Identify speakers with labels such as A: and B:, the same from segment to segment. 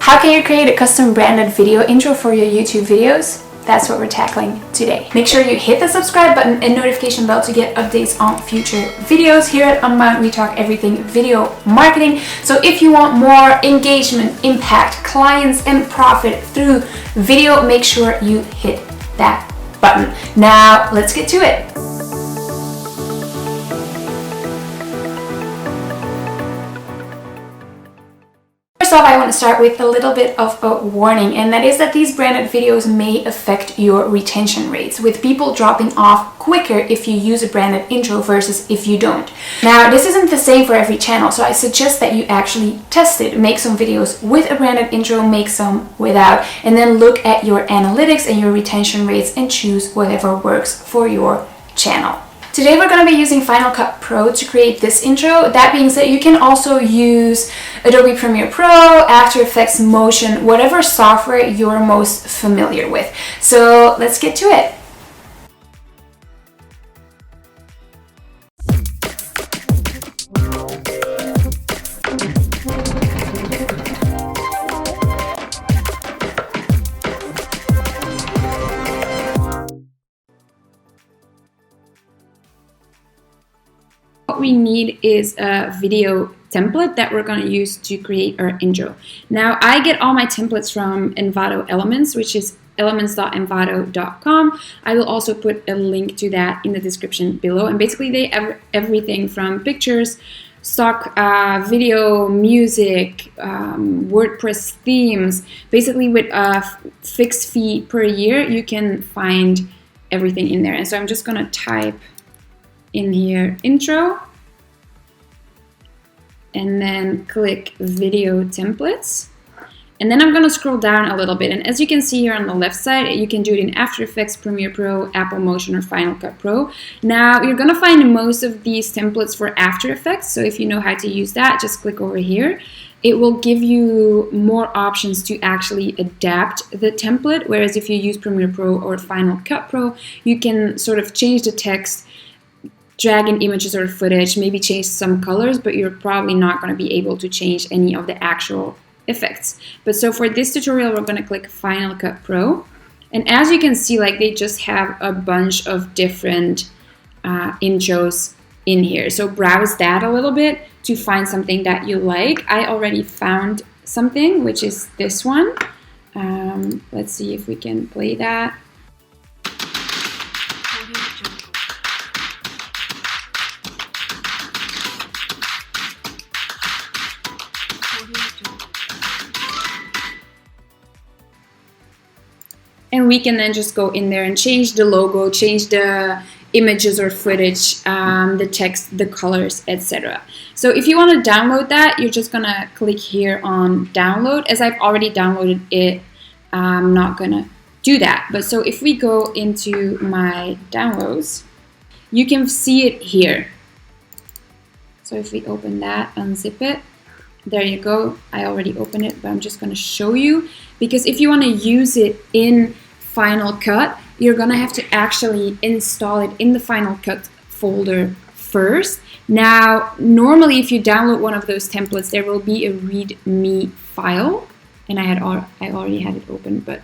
A: How can you create a custom branded video intro for your YouTube videos? That's what we're tackling today. Make sure you hit the subscribe button and notification bell to get updates on future videos. Here at Unbound, we talk everything video marketing. So if you want more engagement, impact, clients, and profit through video, make sure you hit that button. Now, let's get to it. First off, I want to start with a little bit of a warning, and that is that these branded videos may affect your retention rates, with people dropping off quicker if you use a branded intro versus if you don't. Now, this isn't the same for every channel, so I suggest that you actually test it. Make some videos with a branded intro, make some without, and then look at your analytics and your retention rates and choose whatever works for your channel. Today we're going to be using Final Cut Pro to create this intro. That being said, you can also use Adobe Premiere Pro, After Effects, Motion, whatever software you're most familiar with. So let's get to it. What we need is a video template that we're going to use to create our intro. Now, I get all my templates from Envato Elements, which is elements.envato.com. I will also put a link to that in the description below. And basically, they have everything from pictures, stock video, music, WordPress themes. Basically, with a fixed fee per year, you can find everything in there. And so I'm just going to type in here intro and then click video templates, and then I'm going to scroll down a little bit, and as you can see here on the left side, you can do it in After Effects, Premiere Pro, Apple Motion, or Final Cut Pro. Now you're going to find most of these templates for After Effects, so if you know how to use that, just click over here. It will give you more options to actually adapt the template, whereas if you use Premiere Pro or Final Cut Pro, you can sort of change the text, drag in images or footage, maybe change some colors, but you're probably not going to be able to change any of the actual effects. But so for this tutorial, we're going to click Final Cut Pro. And as you can see, like, they just have a bunch of different intros in here. So browse that a little bit to find something that you like. I already found something, which is this one. Let's see if we can play that. And we can then just go in there and change the logo, change the images or footage, the text, the colors, etc. So if you want to download that, you're just going to click here on download. As I've already downloaded it, I'm not going to do that. But so if we go into my downloads, you can see it here. So if we open that, unzip it, there you go. I already opened it, but I'm just going to show you, because if you want to use it in Final Cut, you're going to have to actually install it in the Final Cut folder first. Now, normally if you download one of those templates, there will be a README file, and I already had it open, but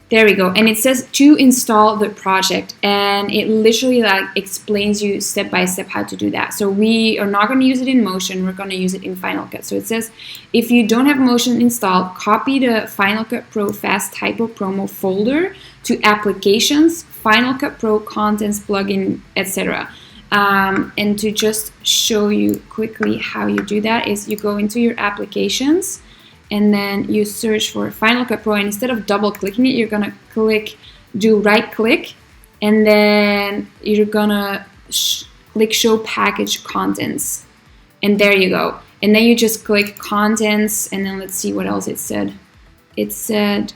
A: there we go. And it says to install the project, and it literally like explains you step by step how to do that. So we are not going to use it in Motion, we're going to use it in Final Cut. So it says if you don't have Motion installed, copy the Final Cut Pro Fast Typo Promo folder to Applications, Final Cut Pro Contents, Plugin, etc. And to just show you quickly how you do that is you go into your Applications, and then you search for Final Cut Pro, and instead of double clicking it, you're gonna do right click, and then you're gonna click Show Package Contents, and there you go. And then you just click Contents, and then let's see what else it said. It said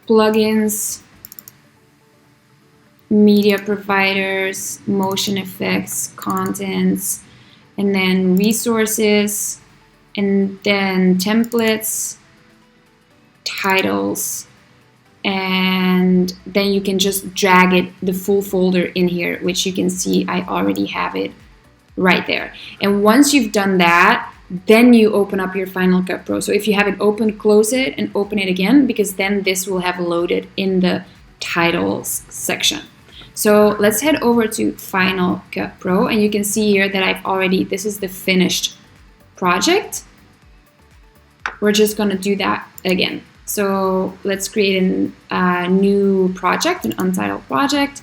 A: Plugins, Media Providers, Motion Effects, Contents, and then Resources, and then templates, titles, and then you can just drag it, the full folder in here, which you can see I already have it right there. And once you've done that, then you open up your Final Cut Pro. So if you have it open, close it and open it again, because then this will have loaded in the titles section. So let's head over to Final Cut Pro, and you can see here that I've already, this is the finished project. We're just gonna do that again. So let's create a new project, an untitled project.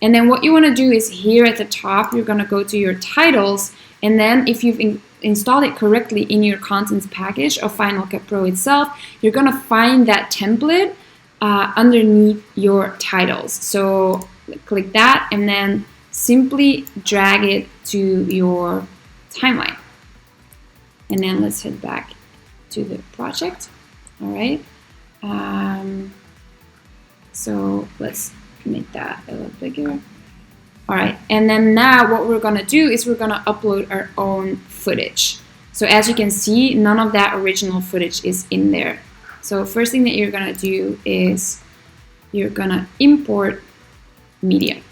A: And then what you wanna do is here at the top, you're gonna go to your titles, and then if you've installed it correctly in your contents package of Final Cut Pro itself, you're gonna find that template underneath your titles. So click that and then simply drag it to your timeline. And then let's head back to the project. All right. So let's make that a little bigger. All right, and then now what we're gonna do is we're gonna upload our own footage. So as you can see, none of that original footage is in there. So first thing that you're gonna do is you're gonna import media.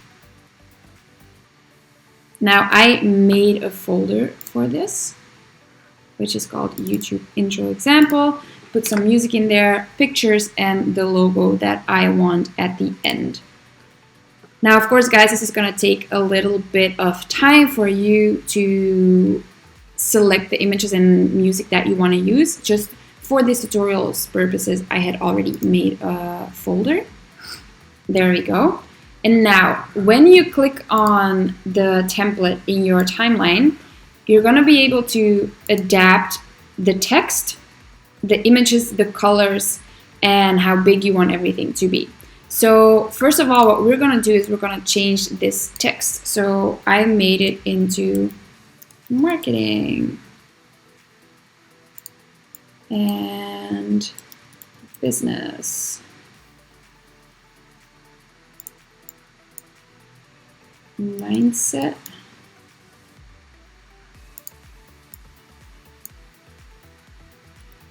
A: Now I made a folder for this, which is called YouTube intro example. Put some music in there, pictures, and the logo that I want at the end. Now, of course, guys, this is gonna take a little bit of time for you to select the images and music that you wanna use. Just for this tutorial's purposes, I had already made a folder. There we go. And now, when you click on the template in your timeline, you're gonna be able to adapt the text, the images, the colors, and how big you want everything to be. So first of all, what we're gonna do is we're gonna change this text. So I made it into marketing and business. Mindset.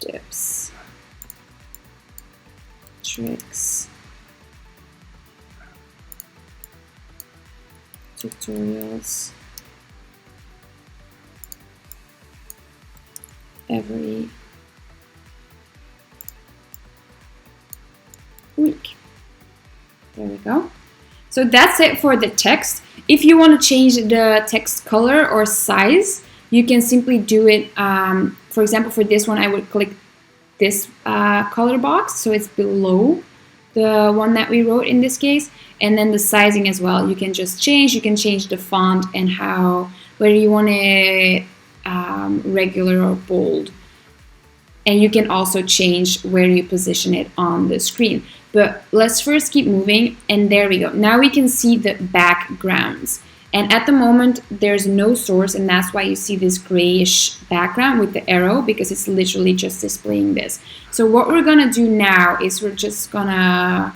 A: Tips. Tricks. Tutorials every week. There we go. So that's it for the text. If you want to change the text color or size, you can simply do it. For example, for this one, I would click this color box, so it's below the one that we wrote in this case. And then the sizing as well, you can just change. You can change the font and whether you want it regular or bold. And you can also change where you position it on the screen. But let's first keep moving, and there we go. Now we can see the backgrounds. And at the moment, there's no source, and that's why you see this grayish background with the arrow, because it's literally just displaying this. So what we're gonna do now is we're just gonna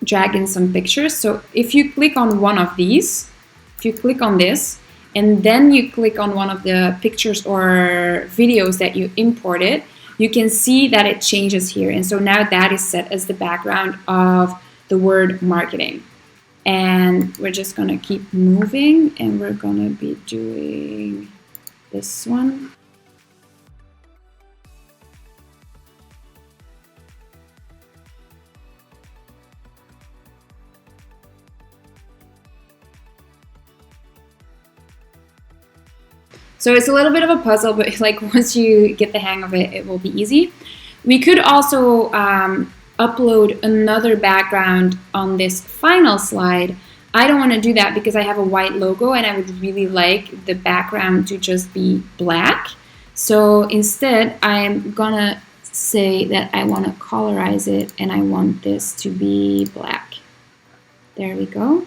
A: drag in some pictures. So if you click on one of these, if you click on this, and then you click on one of the pictures or videos that you imported, you can see that it changes here. And so now that is set as the background of the word marketing. And we're just gonna keep moving, and we're gonna be doing this one. So it's a little bit of a puzzle, but like once you get the hang of it, it will be easy. We could also upload another background on this final slide. I don't want to do that because I have a white logo and I would really like the background to just be black. So instead, I'm gonna say that I want to colorize it and I want this to be black. There we go.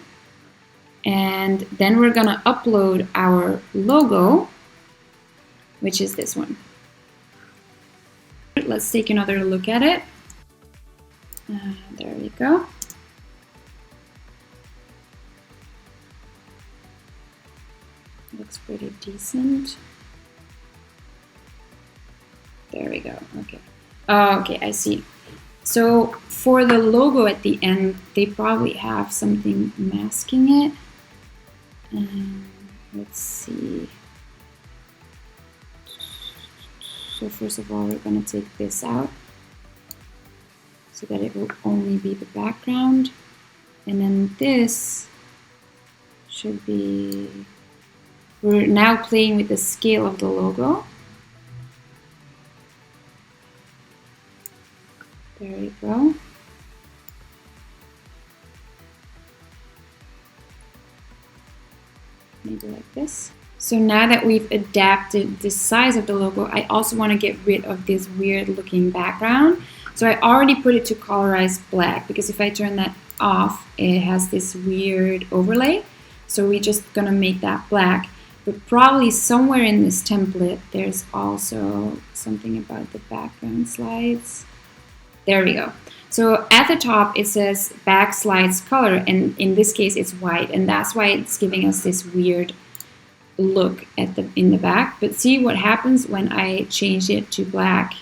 A: And then we're gonna upload our logo, which is this one. Let's take another look at it. There we go. Looks pretty decent. There we go. Okay. Oh, okay, I see. So for the logo at the end, they probably have something masking it. Let's see. So first of all, we're going to take this out so that it will only be the background. And then this should be, we're now playing with the scale of the logo. There you go. Maybe like this. So now that we've adapted the size of the logo, I also want to get rid of this weird looking background. So I already put it to colorize black, because if I turn that off, it has this weird overlay. So we're just gonna make that black. But probably somewhere in this template, there's also something about the background slides. There we go. So at the top, it says back slides color, and in this case, it's white, and that's why it's giving us this weird look at in the back. But see what happens when I change it to black,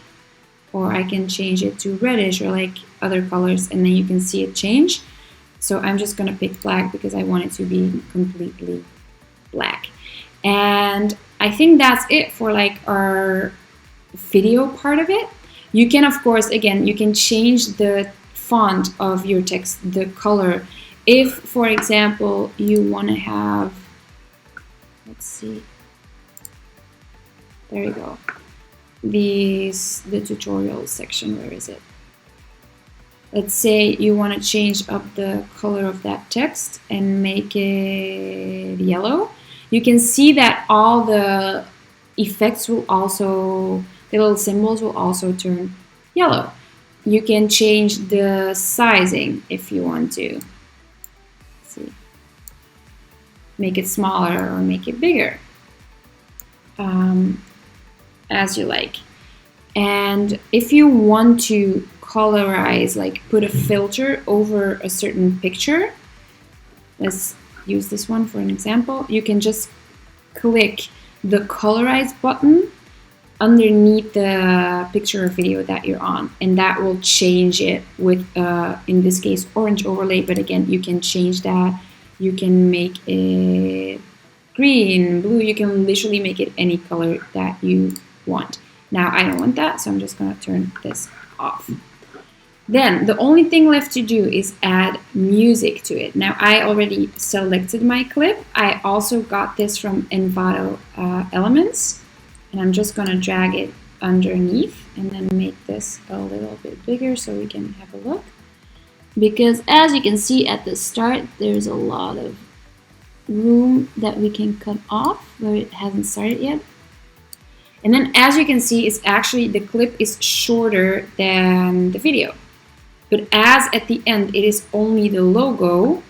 A: or I can change it to reddish or like other colors, and then you can see it change. So I'm just gonna pick black because I want it to be completely black. And I think that's it for like our video part of it. You can, of course, again, you can change the font of your text, the color. If, for example, you want to have, let's see, there you go, the tutorial section, where is it? Let's say you want to change up the color of that text and make it yellow. You can see that all the effects will also, the little symbols will also turn yellow. You can change the sizing if you want to. Let's see. Make it smaller or make it bigger, as you like. And if you want to colorize, like put a filter over a certain picture, let's use this one for an example, you can just click the colorize button underneath the picture or video that you're on, and that will change it with, in this case, orange overlay. But again, you can change that. You can make it green, blue. You can literally make it any color that you want. Now, I don't want that, so I'm just going to turn this off. Then the only thing left to do is add music to it. Now, I already selected my clip. I also got this from Envato Elements, and I'm just going to drag it underneath and then make this a little bit bigger so we can have a look. Because as you can see at the start, there's a lot of room that we can cut off where it hasn't started yet. And then as you can see, it's actually, the clip is shorter than the video. But as at the end, it is only the logo,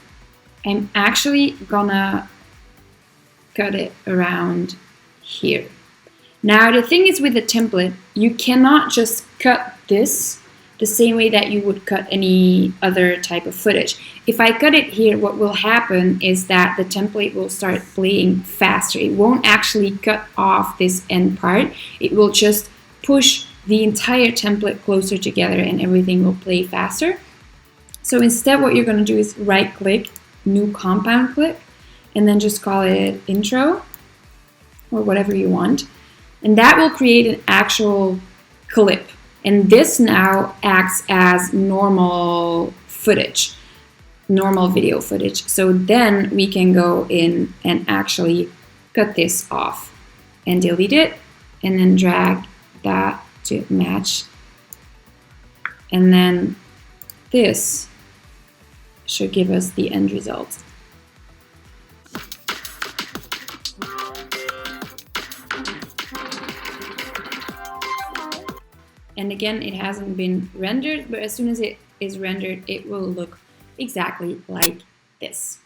A: I'm actually gonna cut it around here. Now, the thing is with the template, you cannot just cut this the same way that you would cut any other type of footage. If I cut it here, what will happen is that the template will start playing faster. It won't actually cut off this end part. It will just push the entire template closer together and everything will play faster. So instead, what you're going to do is right click, new compound clip, and then just call it intro or whatever you want. And that will create an actual clip. And this now acts as normal footage, normal video footage. So then we can go in and actually cut this off and delete it and then drag that to match. And then this should give us the end result. And again, it hasn't been rendered, but as soon as it is rendered, it will look exactly like this.